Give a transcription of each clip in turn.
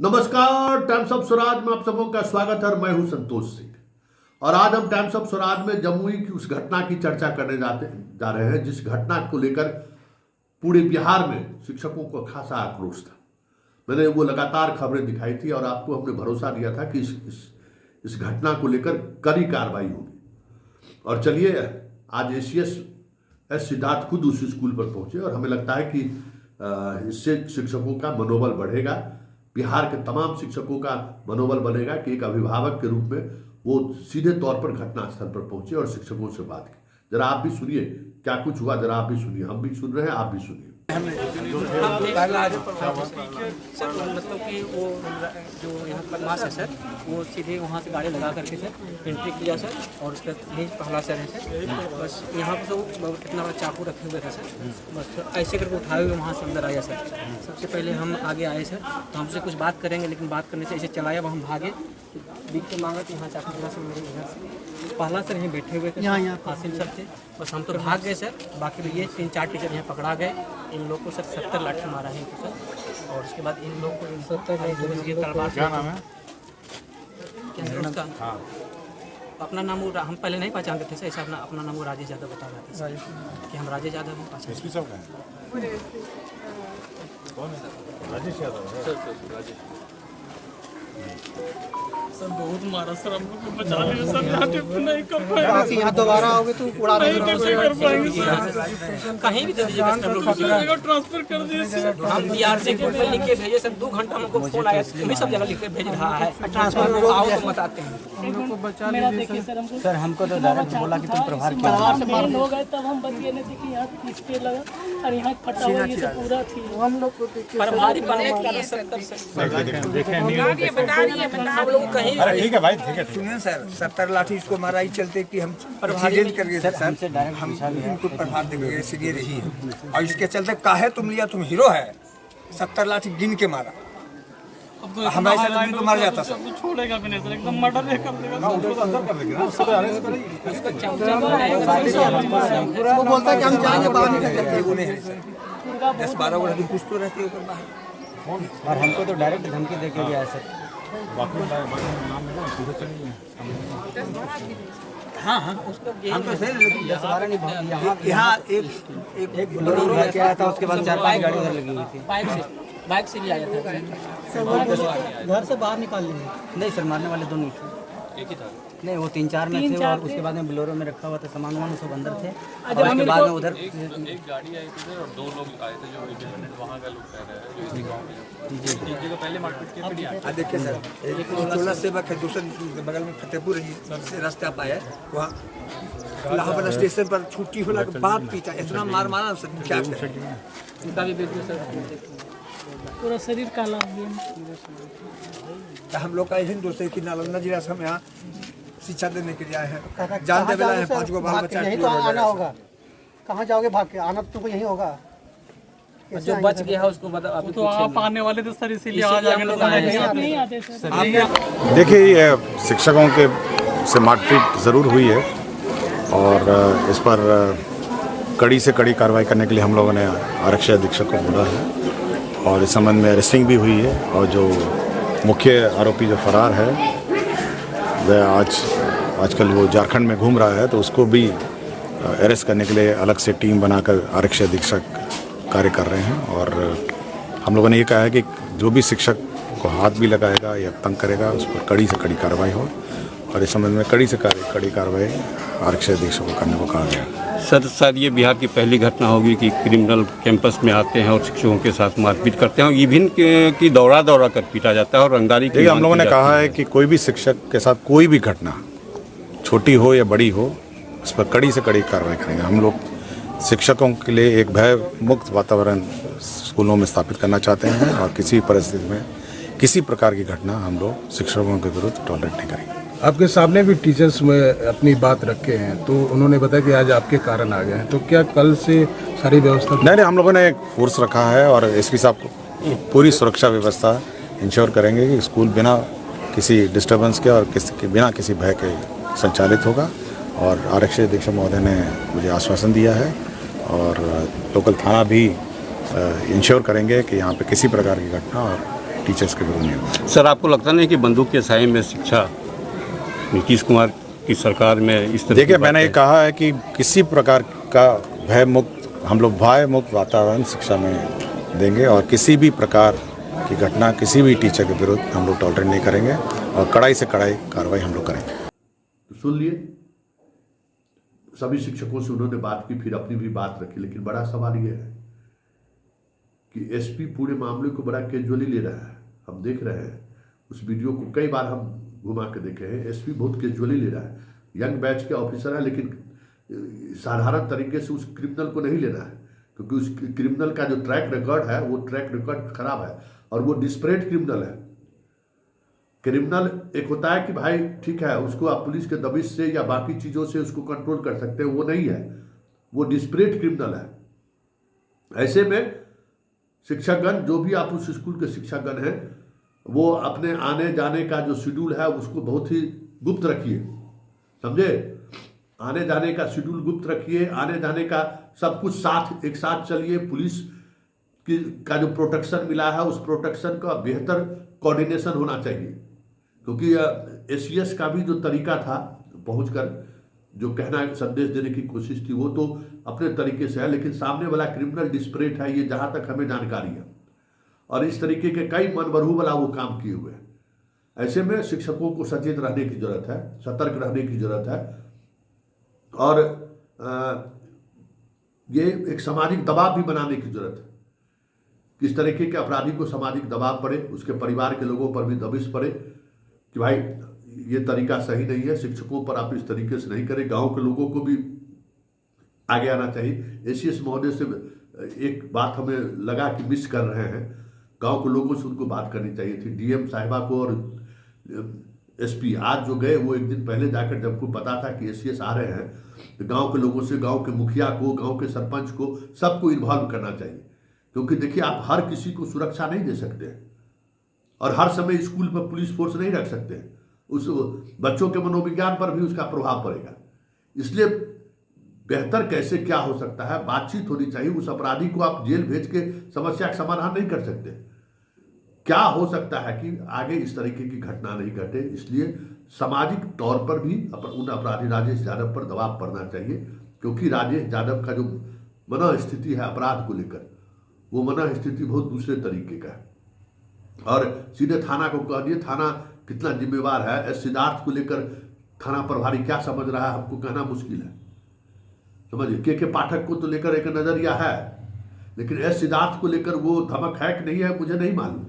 नमस्कार, times of Swaraj में आप सबों का स्वागत है। मैं हूं संतोष सिंह और आज हम टाइम्स ऑफ स्वराज में जमुई की उस घटना की चर्चा करने जा रहे हैं जिस घटना को लेकर पूरे बिहार में शिक्षकों को खासा आक्रोश था। मैंने वो लगातार खबरें दिखाई थी और आपको हमने भरोसा दिया था कि इस घटना को लेकर कड़ी कार्रवाई होगी। और चलिए, आज एसीएस सिद्धार्थ खुद उस स्कूल पर पहुंचे और हमें लगता है कि इससे शिक्षकों का मनोबल बढ़ेगा, बिहार के तमाम शिक्षकों का मनोबल बनेगा कि एक अभिभावक के रूप में वो सीधे तौर पर घटनास्थल पर पहुंचे और शिक्षकों से बात की। जरा आप भी सुनिए क्या कुछ हुआ, जरा आप भी सुनिए। हम भी सुन रहे हैं, आप भी सुनिए। सर मतलब कि वो जो यहाँ बदमाश है सर, वो सीधे वहाँ से गाड़ी लगा करके सर एंट्री किया सर और उसका यही पहला सर है सर। बस यहाँ पर तो इतना बड़ा चाकू रखे हुए था सर, बस ऐसे करके उठाए हुए वहाँ से अंदर आया सर। सबसे पहले हम आगे आए सर, तो हमसे कुछ बात करेंगे, लेकिन बात करने से ऐसे चलाया, वह हम भागे, दिख के मांगा कि यहाँ चाकू जगह से मेरे घर से पहला सर यहीं बैठे हुए थे, यहाँ आसिम सर थे। बस हम तो भाग गए सर, बाकी ये 3-4 टीचर यहाँ पकड़ा गए। इन लोग को सर 70 लाठी मारा है इनको सर। और उसके बाद इन लोग को 70 तलवार। क्या नाम है उसका? हाँ। अपना नाम वो हम पहले नहीं पहचानते थे सर, ऐसा अपना नाम वो राजेश यादव बता रहे थे सर कि हम राजेश यादव हैं। राजेश यादव सर बहुत मारा सर, हम लोग को बचा लिया सर। नहीं कर पाएंगे, यहाँ दोबारा आओगे तो उड़ा नहीं कैसे कर पाएंगे सर। कहीं भी दे दीजिए, ट्रांसफर कर दिए सर। हम बीआरसी के ऊपर लिख के भेजे सर, 2 घंटा हमको फोन आया, हमें सब जगह लिख के भेज रहा है ट्रांसफर आओ तो बताते हैं। हम लोग को बचा लीजिए सर हमको तो डायरेक्ट बोला कि तुम प्रभार हो गए, तब हम बतिए नहीं थे कि यहाँ किसके लगा और यहाँ फटा हुआ ये सब पूरा थी। हम लोग को प्रभारी बने के 70 हम लोग कहीं ठीक है भाई, ठीक है। सुनिए सर, 70 लाठी इसको मारा ही चलते कि हम एक्सीडेंट कर गए सर। हम इनको प्रभार देंगे सीधे रही है और इसके चलते काहे तुम लिया, तुम हीरो है। 70 लाठी गिन के मारा, हमारे साथ आदमी तो मर जाता सर। तो छोड़ेगा भी नहीं सर, एकदम मर्डर कर देगा। वो बोलता है कि हम जाएंगे बाहर निकल, वो नहीं है सर। 10-12 वर्ष कुछ तो रहती है ऊपर बाहर, और हमको तो डायरेक्ट धमकी दे के गया सर। हाँ हाँ हम तो सही, लेकिन 10-12 नहीं, यहाँ एक बोलेरो लेके आया था, उसके बाद 4-5 गाड़ी उधर लगी हुई थी। बाइक से भी आया था। घर से बाहर निकाल लिए? नहीं सर, मारने वाले 2 नहीं थे, एक ही था। नहीं, वो 3-4 में थे और उसके बाद में बोलेरो में रखा हुआ था सामान वामान, सब अंदर थे। और उसके बाद में उधर एक गाड़ी आई थी और 2 लोग आए थे जो इंडिपेंडेंट वहाँ का लोग कह रहे हैं जो इसी गाँव में जी को पहले मारपीट के फिर यहाँ। देखिए सर, एक टोला सेवक है, दूसरे बगल में फतेहपुर रास्ता पाया है, वहाँ इलाहाबाद स्टेशन पर छुट्टी होने के बाद पीटा, इतना मारा सर, क्या उनका भी बिल्कुल सर पूरा शरीर काला हो गया। हम लोग का यही दोस्त है कि नालंदा जिला से हम यहाँ शिक्षा देने के लिए आए हैं। जानते बेला है 5 गो बाल बच्चा, यही तो आना होगा। कहाँ जाओगे भाग के? आना तो यही होगा। जो बच गया है उसको बता। तो आप आने वाले थे सर, इसीलिए आज आगे लोग नहीं आते सर। देखिए, ये शिक्षकों के से मारपीट ज़रूर हुई है और इस पर कड़ी से कड़ी कार्रवाई करने के लिए हम लोगों ने आरक्षी अधीक्षक को बोला है और इस संबंध में अरेस्टिंग भी हुई है। और जो मुख्य आरोपी जो फरार है वह आजकल वो झारखंड में घूम रहा है, तो उसको भी अरेस्ट करने के लिए अलग से टीम बनाकर आरक्षी अधीक्षक कार्य कर रहे हैं। और हम लोगों ने ये कहा है कि जो भी शिक्षक को हाथ भी लगाएगा या तंग करेगा उस पर कड़ी से कड़ी कार्रवाई हो और इस संबंध में कड़ी से कड़ी कार्रवाई आरक्षी अधीक्षक को करने को कहा गया। सर ये बिहार की पहली घटना होगी कि क्रिमिनल कैंपस में आते हैं और शिक्षकों के साथ मारपीट करते हैं, इवन की दौड़ा कर पीटा जाता है और रंगदारी की। हम लोगों ने कहा है कि कोई भी शिक्षक के साथ कोई भी घटना छोटी हो या बड़ी हो, उस पर कड़ी से कड़ी कार्रवाई करेंगे। हम लोग शिक्षकों के लिए एक भय मुक्त वातावरण स्कूलों में स्थापित करना चाहते हैं और किसी परिस्थिति में किसी प्रकार की घटना हम लोग शिक्षकों के विरुद्ध टॉलरेट नहीं करेंगे। आपके सामने भी टीचर्स में अपनी बात रखे हैं, तो उन्होंने बताया कि आज आपके कारण आ गए हैं, तो क्या कल से सारी व्यवस्था? नहीं, हम लोगों ने एक फोर्स रखा है और एसपी साहब को पूरी सुरक्षा व्यवस्था इंश्योर करेंगे कि स्कूल बिना किसी डिस्टर्बेंस के और बिना किसी भय के संचालित होगा। और आरक्षी अधीक्षक महोदय ने मुझे आश्वासन दिया है और लोकल थाना भी इंश्योर करेंगे कि यहाँ पे किसी प्रकार की घटना और टीचर्स के विरुद्ध नहीं होगा। सर, आपको लगता नहीं कि बंदूक के साए में शिक्षा नीतीश कुमार की सरकार में इस तरह देखिए, मैंने ये कहा है कि किसी प्रकार का भय मुक्त, हम लोग भय मुक्त वातावरण शिक्षा में देंगे और किसी भी प्रकार की घटना किसी भी टीचर के विरुद्ध हम लोग टॉलरेट नहीं करेंगे और कड़ाई से कड़ाई कार्रवाई हम लोग करेंगे। तो सुन लिए, सभी शिक्षकों से उन्होंने बात की, फिर अपनी भी बात रखी, लेकिन बड़ा सवाल यह है कि एसपी पूरे मामले को बड़ा कैजुअली ले रहा है। हम देख रहे हैं उस वीडियो को, कई बार हम घुमा के देखे हैं। एसपी बहुत कैजुअली ले रहा है, यंग बैच के ऑफिसर है, लेकिन साधारण तरीके से उस क्रिमिनल को नहीं लेना है, क्योंकि उस क्रिमिनल का जो ट्रैक रिकॉर्ड है वो ट्रैक रिकॉर्ड खराब है और वो डिस्परेट क्रिमिनल है। क्रिमिनल एक होता है कि भाई ठीक है, उसको आप पुलिस के दबिश से या बाकी चीज़ों से उसको कंट्रोल कर सकते हैं, वो नहीं है, वो डिस्परेट क्रिमिनल है। ऐसे में शिक्षकगण, जो भी आप उस स्कूल के शिक्षकगण हैं, वो अपने आने जाने का जो शेड्यूल है उसको बहुत ही गुप्त रखिए, समझे? आने जाने का शेड्यूल गुप्त रखिए, आने जाने का सब कुछ साथ एक साथ चलिए। पुलिस की का जो प्रोटेक्शन मिला है उस प्रोटेक्शन का बेहतर कोऑर्डिनेशन होना चाहिए, क्योंकि एसीएस का भी जो तरीका था पहुंचकर जो कहना संदेश देने की कोशिश थी वो तो अपने तरीके से है, लेकिन सामने वाला क्रिमिनल डिस्परेट है, ये जहाँ तक हमें जानकारी है, और इस तरीके के कई मनबरू वाला वो काम किए हुए हैं। ऐसे में शिक्षकों को सचेत रहने की जरूरत है, सतर्क रहने की जरूरत है, और ये एक सामाजिक दबाव भी बनाने की जरूरत है। किस तरीके के अपराधी को सामाजिक दबाव पड़े, उसके परिवार के लोगों पर भी दबिश पड़े कि भाई ये तरीका सही नहीं है, शिक्षकों पर आप इस तरीके से नहीं करें। गांव के लोगों को भी आगे आना चाहिए। एसीएस महोदय से एक बात हमें लगा कि मिस कर रहे हैं, गांव के लोगों से उनको बात करनी चाहिए थी। डीएम साहिबा को और एसपी आज जो गए वो एक दिन पहले जाकर, जब को पता था कि एसीएस आ रहे हैं, तो गांव के लोगों से, गांव के मुखिया को, गांव के सरपंच को, सबको इन्वॉल्व करना चाहिए। क्योंकि देखिए, आप हर किसी को सुरक्षा नहीं दे सकते हैं और हर समय स्कूल पर पुलिस फोर्स नहीं रख सकते हैं, उस बच्चों के मनोविज्ञान पर भी उसका प्रभाव पड़ेगा। इसलिए बेहतर कैसे क्या हो सकता है, बातचीत होनी चाहिए। उस अपराधी को आप जेल भेज के समस्या का समाधान नहीं कर सकते। क्या हो सकता है कि आगे इस तरीके की घटना नहीं घटे, इसलिए सामाजिक तौर पर भी उन अपराधी राजेश यादव पर दबाव पड़ना चाहिए, क्योंकि राजेश यादव का जो मनोस्थिति है अपराध को लेकर, वो मनोस्थिति बहुत दूसरे तरीके का है। और सीधे थाना को कह दिए, थाना कितना जिम्मेवार है। एस सिद्धार्थ को लेकर थाना प्रभारी क्या समझ रहा है हमको कहना मुश्किल है, समझिए। के पाठक को तो लेकर एक नजरिया है, लेकिन एस सिद्धार्थ को लेकर वो धमक है कि नहीं है मुझे नहीं मालूम।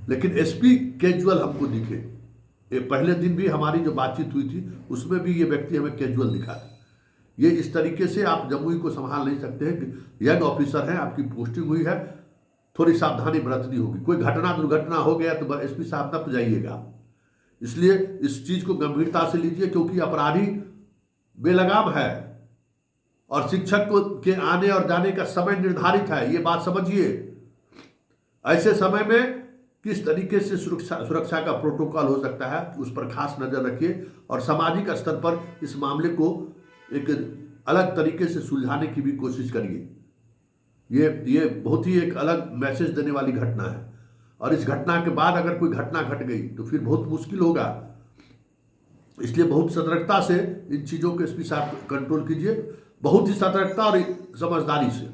लेकिन एसपी कैजुअल हमको दिखे, ये पहले दिन भी हमारी जो बातचीत हुई थी उसमें भी ये व्यक्ति हमें कैजुअल दिखा था। ये इस तरीके से आप जमुई को संभाल नहीं सकते हैं कि यंग ऑफिसर हैं, आपकी पोस्टिंग हुई है, थोड़ी सावधानी बरतनी होगी। कोई घटना दुर्घटना हो गया तो एसपी साहब तक जाइएगा। इसलिए इस चीज को गंभीरता से लीजिए, क्योंकि अपराधी बेलगाम है और शिक्षक को के आने और जाने का समय निर्धारित है, ये बात समझिए। ऐसे समय में किस तरीके से सुरक्षा का प्रोटोकॉल हो सकता है उस पर खास नजर रखिए, और सामाजिक स्तर पर इस मामले को एक अलग तरीके से सुलझाने की भी कोशिश करिए। ये बहुत ही एक अलग मैसेज देने वाली घटना है, और इस घटना के बाद अगर कोई घटना घट गई तो फिर बहुत मुश्किल होगा। इसलिए बहुत सतर्कता से इन चीज़ों को एसपी साहब कंट्रोल कीजिए, बहुत ही सतर्कता और समझदारी से।